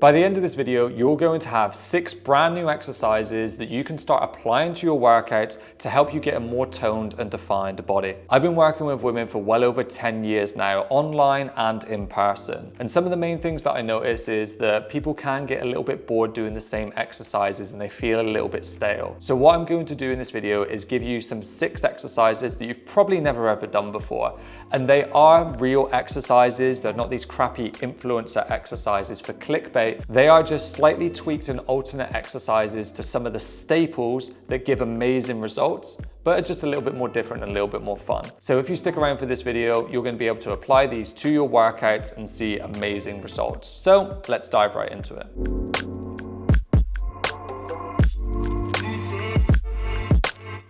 By the end of this video, you're going to have 6 brand new exercises that you can start applying to your workouts to help you get a more toned and defined body. I've been working with women for well over 10 years now, online and in person. And some of the main things that I notice is that people can get a little bit bored doing the same exercises and they feel a little bit stale. So what I'm going to do in this video is give you some 6 exercises that you've probably never ever done before. And they are real exercises. They're not these crappy influencer exercises for clickbait. They are just slightly tweaked and alternate exercises to some of the staples that give amazing results, but are just a little bit more different and a little bit more fun. So if you stick around for this video, you're going to be able to apply these to your workouts and see amazing results. So let's dive right into it.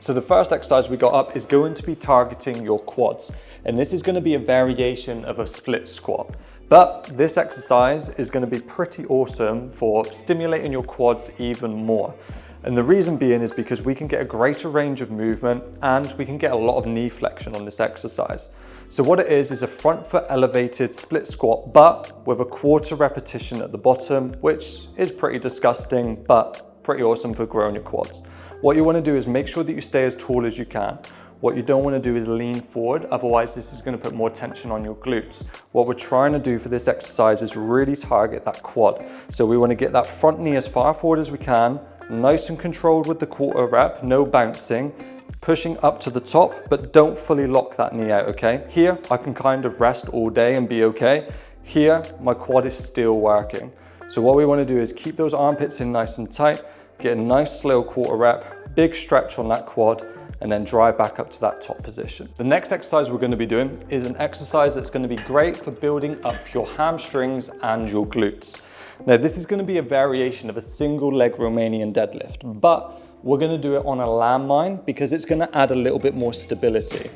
So the first exercise we got up is going to be targeting your quads. And this is going to be a variation of a split squat. But this exercise is going to be pretty awesome for stimulating your quads even more. And the reason being is because we can get a greater range of movement and we can get a lot of knee flexion on this exercise. So what it is a front foot elevated split squat, but with a quarter repetition at the bottom, which is pretty disgusting, but pretty awesome for growing your quads. What you want to do is make sure that you stay as tall as you can. What you don't want to do is lean forward, otherwise this is going to put more tension on your glutes. What we're trying to do for this exercise is really target that quad. So we want to get that front knee as far forward as we can, nice and controlled with the quarter rep, no bouncing, pushing up to the top, but don't fully lock that knee out, okay? Here, I can kind of rest all day and be okay. Here, my quad is still working. So what we want to do is keep those armpits in nice and tight, get a nice slow quarter rep, big stretch on that quad, and then drive back up to that top position. The next exercise we're going to be doing is an exercise that's going to be great for building up your hamstrings and your glutes. Now this is going to be a variation of a single leg Romanian deadlift, but we're going to do it on a landmine because it's going to add a little bit more stability.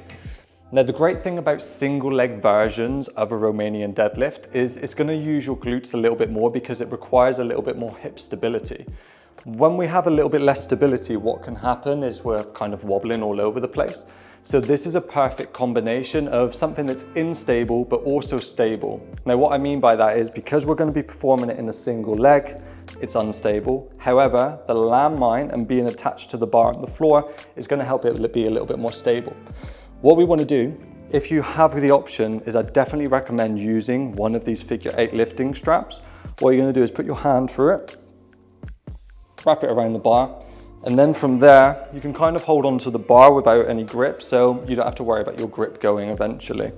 Now the great thing about single leg versions of a Romanian deadlift is it's going to use your glutes a little bit more because it requires a little bit more hip stability. When we have a little bit less stability, what can happen is we're kind of wobbling all over the place. So this is a perfect combination of something that's unstable but also stable. Now what I mean by that is because we're going to be performing it in a single leg, it's unstable. However, the landmine and being attached to the bar on the floor is going to help it be a little bit more stable. What we want to do, if you have the option, is I definitely recommend using one of these figure 8 lifting straps. What you're going to do is put your hand through it, wrap it around the bar, and then from there you can kind of hold onto the bar without any grip, so you don't have to worry about your grip going eventually.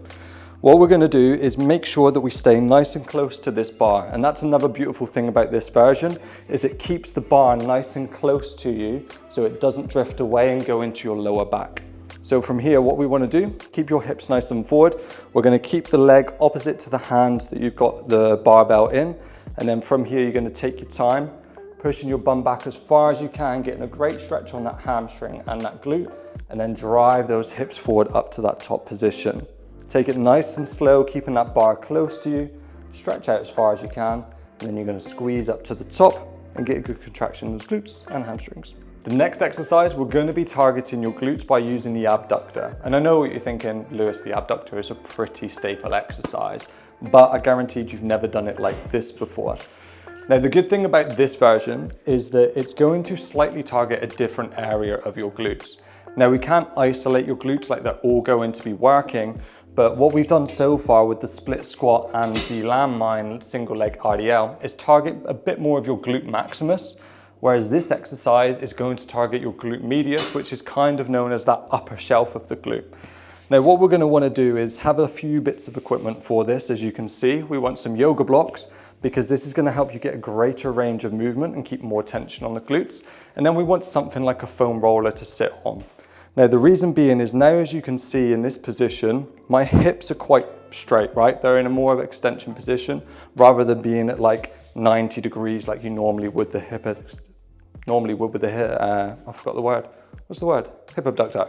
What we're going to do is make sure that we stay nice and close to this bar, and that's another beautiful thing about this version is it keeps the bar nice and close to you so it doesn't drift away and go into your lower back. So from here, what we want to do, keep your hips nice and forward. We're going to keep the leg opposite to the hand that you've got the barbell in, and then from here you're going to take your time, pushing your bum back as far as you can, getting a great stretch on that hamstring and that glute, and then drive those hips forward up to that top position. Take it nice and slow, keeping that bar close to you, stretch out as far as you can, and then you're going to squeeze up to the top and get a good contraction in those glutes and hamstrings. The next exercise, we're going to be targeting your glutes by using the abductor. And I know what you're thinking, Lewis, the abductor is a pretty staple exercise, but I guaranteed you've never done it like this before. Now, the good thing about this version is that it's going to slightly target a different area of your glutes. Now, we can't isolate your glutes like they're all going to be working, but what we've done so far with the split squat and the landmine single leg RDL is target a bit more of your glute maximus, whereas this exercise is going to target your glute medius, which is kind of known as that upper shelf of the glute. Now, what we're going to want to do is have a few bits of equipment for this. As you can see, we want some yoga blocks, because this is going to help you get a greater range of movement and keep more tension on the glutes. And then we want something like a foam roller to sit on. Now, the reason being is now, as you can see in this position, my hips are quite straight, right? They're in a more of an extension position rather than being at like 90 degrees like you normally would with the hip, I forgot the word. What's the word? Hip abductor.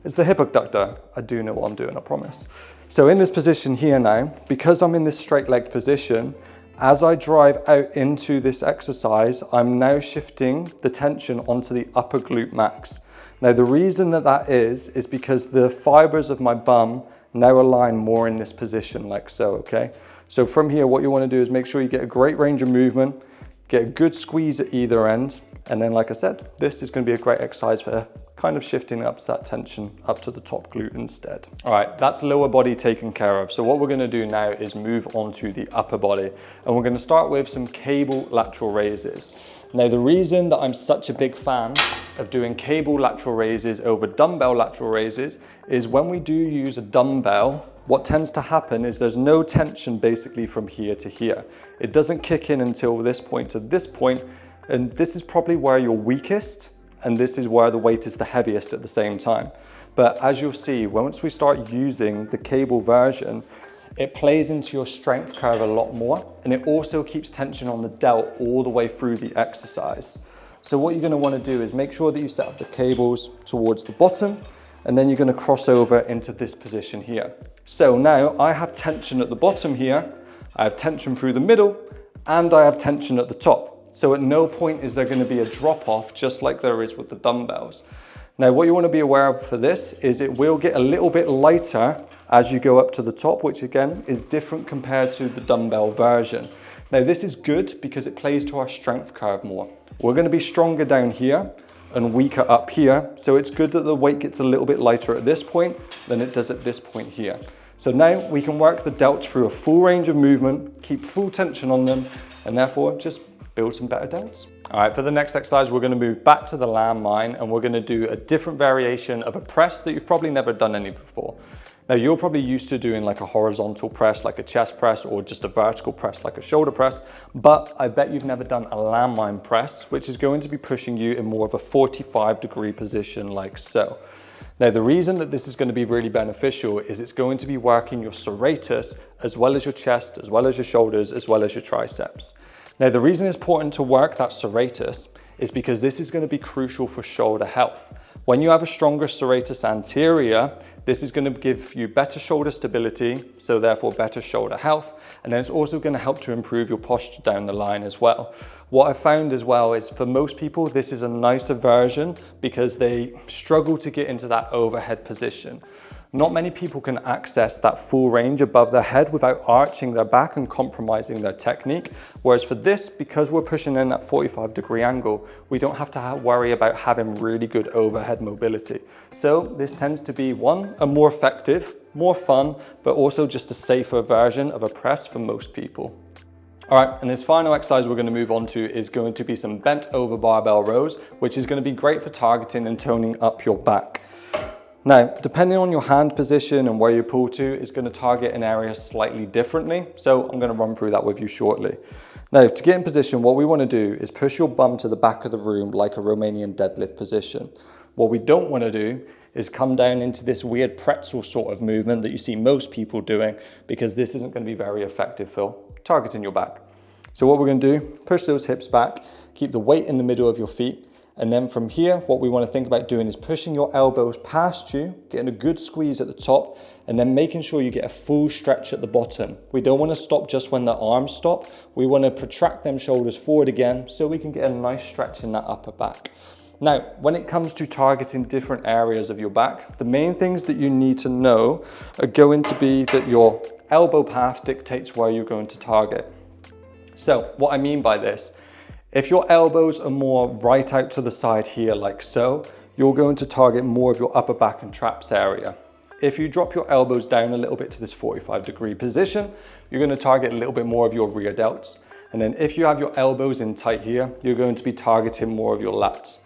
It's the hip abductor. I do know what I'm doing, I promise. So in this position here now, because I'm in this straight leg position, as I drive out into this exercise, I'm now shifting the tension onto the upper glute max. Now, the reason that is because the fibers of my bum now align more in this position like so, okay? So from here, what you want to do is make sure you get a great range of movement, get a good squeeze at either end. And then, like I said, this is going to be a great exercise for kind of shifting up that tension up to the top glute instead. All right, that's lower body taken care of. So what we're going to do now is move on to the upper body. And we're going to start with some cable lateral raises. Now, the reason that I'm such a big fan of doing cable lateral raises over dumbbell lateral raises is when we do use a dumbbell, what tends to happen is there's no tension basically from here to here. It doesn't kick in until this point to this point, and this is probably where you're weakest, and this is where the weight is the heaviest at the same time. But as you'll see, once we start using the cable version, it plays into your strength curve a lot more, and it also keeps tension on the delt all the way through the exercise. So what you're going to want to do is make sure that you set up the cables towards the bottom, and then you're going to cross over into this position here. So now I have tension at the bottom here, I have tension through the middle, and I have tension at the top. So at no point is there going to be a drop off, just like there is with the dumbbells. Now, what you want to be aware of for this is it will get a little bit lighter as you go up to the top, which again is different compared to the dumbbell version. Now, this is good because it plays to our strength curve more. We're going to be stronger down here and weaker up here. So it's good that the weight gets a little bit lighter at this point than it does at this point here. So now we can work the delts through a full range of movement, keep full tension on them, and therefore just build some better delts. All right, for the next exercise, we're gonna move back to the landmine, and we're gonna do a different variation of a press that you've probably never done any before. Now, you're probably used to doing like a horizontal press, like a chest press, or just a vertical press, like a shoulder press, but I bet you've never done a landmine press, which is going to be pushing you in more of a 45-degree position like so. Now, the reason that this is going to be really beneficial is it's going to be working your serratus, as well as your chest, as well as your shoulders, as well as your triceps. Now, the reason it's important to work that serratus is because this is going to be crucial for shoulder health. When you have a stronger serratus anterior, this is going to give you better shoulder stability, so therefore better shoulder health, and then it's also going to help to improve your posture down the line as well. What I've found as well is for most people, this is a nicer version because they struggle to get into that overhead position. Not many people can access that full range above their head without arching their back and compromising their technique. Whereas for this, because we're pushing in that 45-degree angle, we don't have to worry about having really good overhead mobility. So this tends to be one, a more effective, more fun, but also just a safer version of a press for most people. All right, and this final exercise we're going to move on to is going to be some bent over barbell rows, which is going to be great for targeting and toning up your back. Now, depending on your hand position and where you pull to, is going to target an area slightly differently. So I'm going to run through that with you shortly. Now, to get in position, what we want to do is push your bum to the back of the room like a Romanian deadlift position. What we don't want to do is come down into this weird pretzel sort of movement that you see most people doing, because this isn't going to be very effective for targeting your back. So what we're going to do, push those hips back, keep the weight in the middle of your feet. And then from here, what we want to think about doing is pushing your elbows past you, getting a good squeeze at the top, and then making sure you get a full stretch at the bottom. We don't want to stop just when the arms stop. We want to protract them shoulders forward again so we can get a nice stretch in that upper back. Now, when it comes to targeting different areas of your back, the main things that you need to know are going to be that your elbow path dictates where you're going to target. So what I mean by this, if your elbows are more right out to the side here like so, you're going to target more of your upper back and traps area. If you drop your elbows down a little bit to this 45-degree position, you're going to target a little bit more of your rear delts. And then if you have your elbows in tight here, you're going to be targeting more of your lats.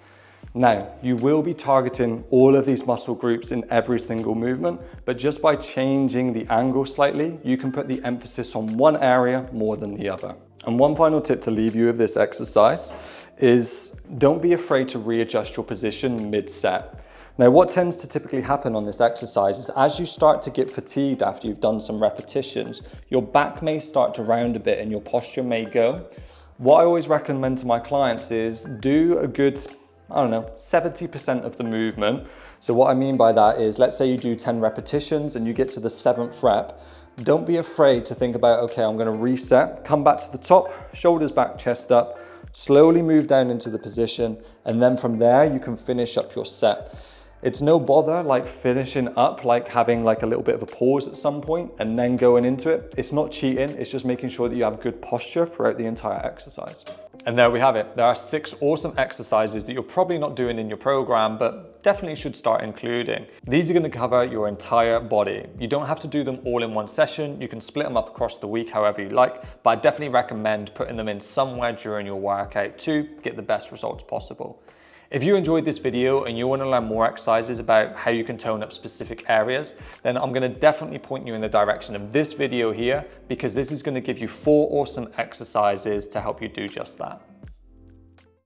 Now, you will be targeting all of these muscle groups in every single movement, but just by changing the angle slightly, you can put the emphasis on one area more than the other. And one final tip to leave you with this exercise is don't be afraid to readjust your position mid-set. Now, what tends to typically happen on this exercise is as you start to get fatigued after you've done some repetitions, your back may start to round a bit and your posture may go. What I always recommend to my clients is do a good, 70% of the movement. So what I mean by that is, let's say you do 10 repetitions and you get to the 7th rep. Don't be afraid to think about, okay, I'm going to reset, come back to the top, shoulders back, chest up, slowly move down into the position, and then from there you can finish up your set. It's no bother like finishing up, like having like a little bit of a pause at some point and then going into it. It's not cheating, it's just making sure that you have good posture throughout the entire exercise. And there we have it. There are 6 awesome exercises that you're probably not doing in your program, but definitely should start including. These are going to cover your entire body. You don't have to do them all in one session. You can split them up across the week however you like, but I definitely recommend putting them in somewhere during your workout to get the best results possible. If you enjoyed this video and you want to learn more exercises about how you can tone up specific areas, then I'm going to definitely point you in the direction of this video here, because this is going to give you 4 awesome exercises to help you do just that.